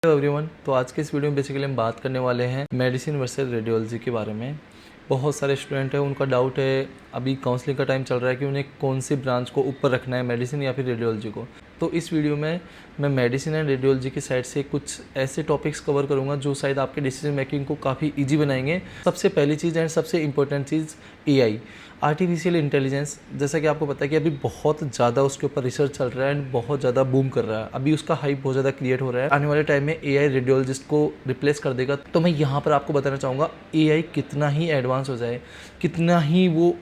Hello everyone. तो आज के इस वीडियो में बेसिकली हम बात करने वाले हैं मेडिसिन वर्सेस रेडियोलॉजी के बारे में। बहुत सारे स्टूडेंट हैं, उनका डाउट है, अभी काउंसलिंग का टाइम चल रहा है कि उन्हें कौन सी ब्रांच को ऊपर रखना है, मेडिसिन या फिर रेडियोलॉजी को। तो इस वीडियो में मैं मेडिसिन एंड रेडियोलॉजी की साइड से कुछ ऐसे टॉपिक्स कवर करूंगा जो शायद आपके डिसीजन मेकिंग को काफ़ी ईजी बनाएंगे। सबसे पहली चीज़ एंड सबसे इंपॉर्टेंट चीज़ AI, आर्टिफिशियल इंटेलिजेंस। जैसा कि आपको पता है कि अभी बहुत ज़्यादा उसके ऊपर रिसर्च चल रहा है एंड बहुत ज़्यादा बूम कर रहा है। अभी उसका हाइप बहुत ज़्यादा क्रिएट हो रहा है। आने वाले टाइम में AI रेडियोलॉजिस्ट को रिप्लेस कर देगा। तो मैं यहाँ पर आपको बताना चाहूँगा, AI कितना ही एडवांस हो जाए, कितना ही वो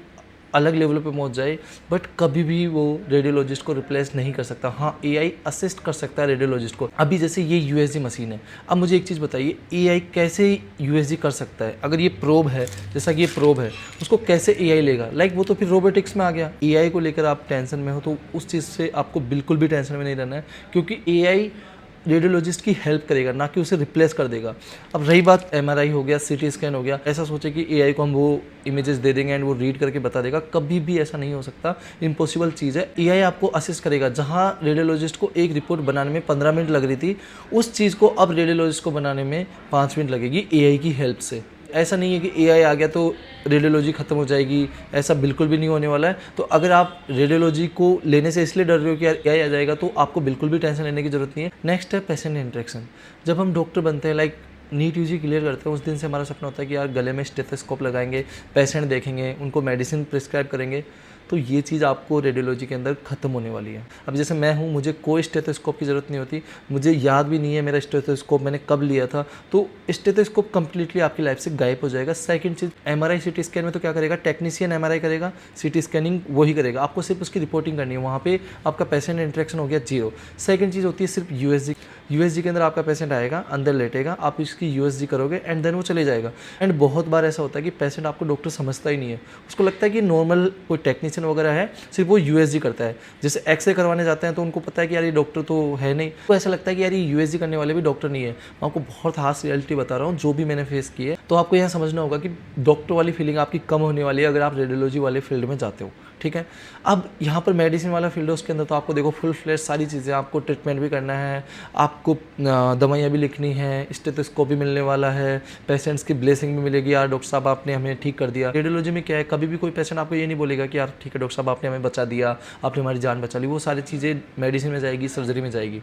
अलग लेवल पे पहुंच जाए, बट कभी भी वो रेडियोलॉजिस्ट को रिप्लेस नहीं कर सकता। हाँ, AI असिस्ट कर सकता है रेडियोलॉजिस्ट को। अभी जैसे ये USG मशीन है, अब मुझे एक चीज़ बताइए, AI कैसे USG कर सकता है? अगर ये प्रोब है, जैसा कि ये प्रोब है, उसको कैसे AI लेगा? वो तो फिर रोबोटिक्स में आ गया। AI को लेकर आप टेंशन में हो तो उस चीज़ से आपको बिल्कुल भी टेंशन में नहीं रहना है, क्योंकि AI रेडियोलॉजिस्ट की हेल्प करेगा, ना कि उसे रिप्लेस कर देगा। अब रही बात MRI हो गया, CT स्कैन हो गया, ऐसा सोचे कि AI को हम वो इमेजेस दे देंगे एंड वो रीड करके बता देगा, कभी भी ऐसा नहीं हो सकता, इम्पॉसिबल चीज़ है। AI आपको असिस्ट करेगा। जहाँ रेडियोलॉजिस्ट को एक रिपोर्ट बनाने में 15 मिनट लग रही थी, उस चीज़ को अब रेडियोलॉजिस्ट को बनाने में 5 मिनट लगेगी AI की हेल्प से। ऐसा नहीं है कि AI आ गया तो रेडियोलॉजी ख़त्म हो जाएगी, ऐसा बिल्कुल भी नहीं होने वाला है। तो अगर आप रेडियोलॉजी को लेने से इसलिए डर रहे हो कि यार AI आ जाएगा, तो आपको बिल्कुल भी टेंशन लेने की ज़रूरत नहीं है। नेक्स्ट है पेशेंट इंटरेक्शन। जब हम डॉक्टर बनते हैं, नीट UG क्लियर करते हैं, उस दिन से हमारा सपना होता है कि यार गले में स्टेथोस्कोप लगाएंगे, पेशेंट देखेंगे, उनको मेडिसिन प्रिस्क्राइब करेंगे। तो ये चीज़ आपको रेडियोलॉजी के अंदर ख़त्म होने वाली है। अब जैसे मैं हूँ, मुझे कोई स्टेथोस्कोप की ज़रूरत नहीं होती, मुझे याद भी नहीं है मेरा स्टेथोस्कोप मैंने कब लिया था। तो स्टेथोस्कोप कंप्लीटली आपकी लाइफ से गायब हो जाएगा। सेकंड चीज़, MRI CT स्कैन में तो क्या करेगा, टेक्नीशियन MRI करेगा, CT स्कैनिंग वही करेगा, आपको सिर्फ उसकी रिपोर्टिंग करनी है। वहाँ पे आपका पेशेंट इंटरेक्शन हो गया जीरो। सेकंड चीज़ होती है सिर्फ USG के अंदर आपका पेशेंट आएगा, अंदर लेटेगा, आप इसकी USG करोगे एंड देन वो चले जाएगा। एंड बहुत बार ऐसा होता है कि पेशेंट आपको डॉक्टर समझता ही नहीं है, उसको लगता है कि नॉर्मल कोई टेक्नीशियन वगैरह है, सिर्फ वो USG करता है। जैसे एक्सरे करवाने जाते हैं तो उनको पता है कि यार ये डॉक्टर तो है नहीं, तो ऐसा लगता है कि यार ये USG करने वाले भी डॉक्टर नहीं है। मैं आपको बहुत हार्श रियलिटी बता रहा हूँ, जो भी मैंने फेस की है। तो आपको यह समझना होगा कि डॉक्टर वाली फीलिंग आपकी कम होने वाली है अगर आप रेडियोलॉजी वाले फील्ड में जाते हो, ठीक है। अब यहाँ पर मेडिसिन वाला फील्ड है, उसके अंदर तो आपको देखो फुल फ्लेश सारी चीज़ें, आपको ट्रीटमेंट भी करना है, आपको दवाइयाँ भी लिखनी है, स्टेथोस्कोप भी मिलने वाला है, पेशेंट्स की ब्लेसिंग भी मिलेगी, यार डॉक्टर साहब आपने हमें ठीक कर दिया। रेडियोलॉजी में क्या है, कभी भी कोई पेशेंट आपको ये नहीं बोलेगा कि यार ठीक है डॉक्टर साहब आपने हमें बचा दिया, आपने हमारी जान बचा ली। वो सारी चीज़ें मेडिसिन में जाएगी, सर्जरी में जाएगी,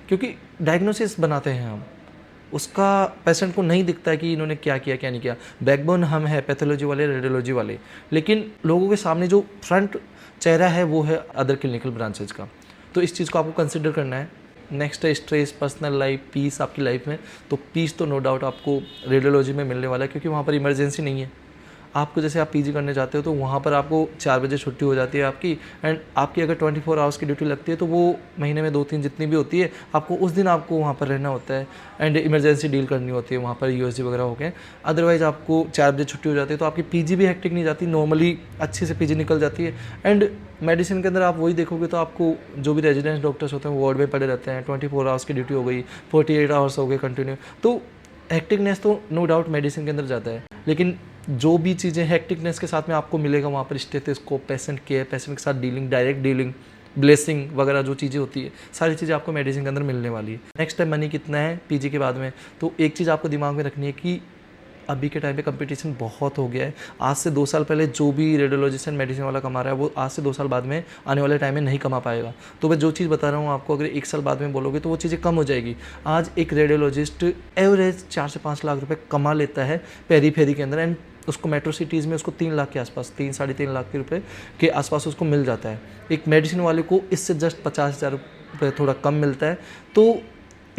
क्योंकि डायग्नोसिस बनाते हैं हम, उसका पेशेंट को नहीं दिखता है कि इन्होंने क्या किया क्या नहीं किया। बैकबोन हम है, पैथोलॉजी वाले, रेडियोलॉजी वाले, लेकिन लोगों के सामने जो फ्रंट चेहरा है वो है अदर क्लिनिकल ब्रांचेज का। तो इस चीज़ को आपको कंसिडर करना है। नेक्स्ट है स्ट्रेस, पर्सनल लाइफ, पीस आपकी लाइफ में। तो पीस तो नो डाउट आपको रेडियोलॉजी में मिलने वाला है, क्योंकि वहाँ पर इमरजेंसी नहीं है। आपको जैसे आप PG करने जाते हो तो वहाँ पर आपको 4 बजे छुट्टी हो जाती है आपकी, एंड आपकी अगर 24 आवर्स की ड्यूटी लगती है तो वो महीने में 2-3 जितनी भी होती है, आपको उस दिन आपको वहाँ पर रहना होता है एंड इमरजेंसी डील करनी होती है वहाँ पर, USG वगैरह हो गए। अदरवाइज़ आपको 4 बजे छुट्टी हो जाती है तो आपकी PG भी हेक्टिक नहीं जाती, नॉर्मली अच्छे से PG निकल जाती है। एंड मेडिसिन के अंदर आप वही देखोगे तो आपको जो भी रेजिडेंस डॉक्टर्स होते हैं वो वार्ड में पड़े रहते हैं, 24 आवर्स की ड्यूटी हो गई, 48 आवर्स हो गए कंटिन्यू। तो हेक्टिकनेस तो नो डाउट मेडिसिन के अंदर जाता है, लेकिन जो भी चीज़ें हेक्टिकनेस के साथ में आपको मिलेगा वहाँ पर, स्टेथोस्कोप, पेशेंट केयर, पेशेंट के साथ डीलिंग, डायरेक्ट डीलिंग, ब्लेसिंग वगैरह जो चीज़ें होती है, सारी चीज़ें आपको मेडिसिन के अंदर मिलने वाली है। नेक्स्ट टाइम मनी कितना है PG के बाद में, तो एक चीज़ आपको दिमाग में रखनी है कि अभी के टाइम पे कंपटीशन बहुत हो गया है। आज से 2 साल पहले जो भी रेडियोलॉजिस्ट एंड मेडिसिन वाला कमा रहा है, वो आज से 2 साल बाद में आने वाले टाइम में नहीं कमा पाएगा। तो मैं जो चीज़ बता रहा हूँ आपको, अगर 1 साल बाद में बोलोगे तो वो चीज़ें कम हो जाएगी। आज एक रेडियोलॉजिस्ट एवरेज 4 से 5 लाख रुपए कमा लेता है पेरी के अंदर, एंड उसको मेट्रो सिटीज़ में उसको 3 लाख के आसपास, 3-3.5 लाख के रुपए के आसपास उसको मिल जाता है। एक मेडिसिन वाले को इससे जस्ट 50,000 रुपये थोड़ा कम मिलता है। तो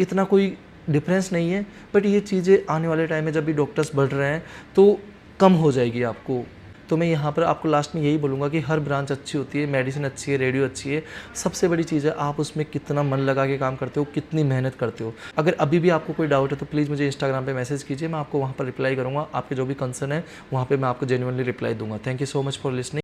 इतना कोई डिफरेंस नहीं है, बट ये चीज़ें आने वाले टाइम में जब भी डॉक्टर्स बढ़ रहे हैं तो कम हो जाएगी आपको। तो मैं यहाँ पर आपको लास्ट में यही बोलूँगा कि हर ब्रांच अच्छी होती है, मेडिसिन अच्छी है, रेडियो अच्छी है। सबसे बड़ी चीज़ है आप उसमें कितना मन लगा के काम करते हो, कितनी मेहनत करते हो। अगर अभी भी आपको कोई डाउट है तो प्लीज़ मुझे इंस्टाग्राम पे मैसेज कीजिए, मैं आपको वहाँ पर रिप्लाई करूँगा। आपके जो भी कंसर्न है वहाँ पर मैं आपको जेन्युइनली रिप्लाई दूंगा। Thank you so much for listening.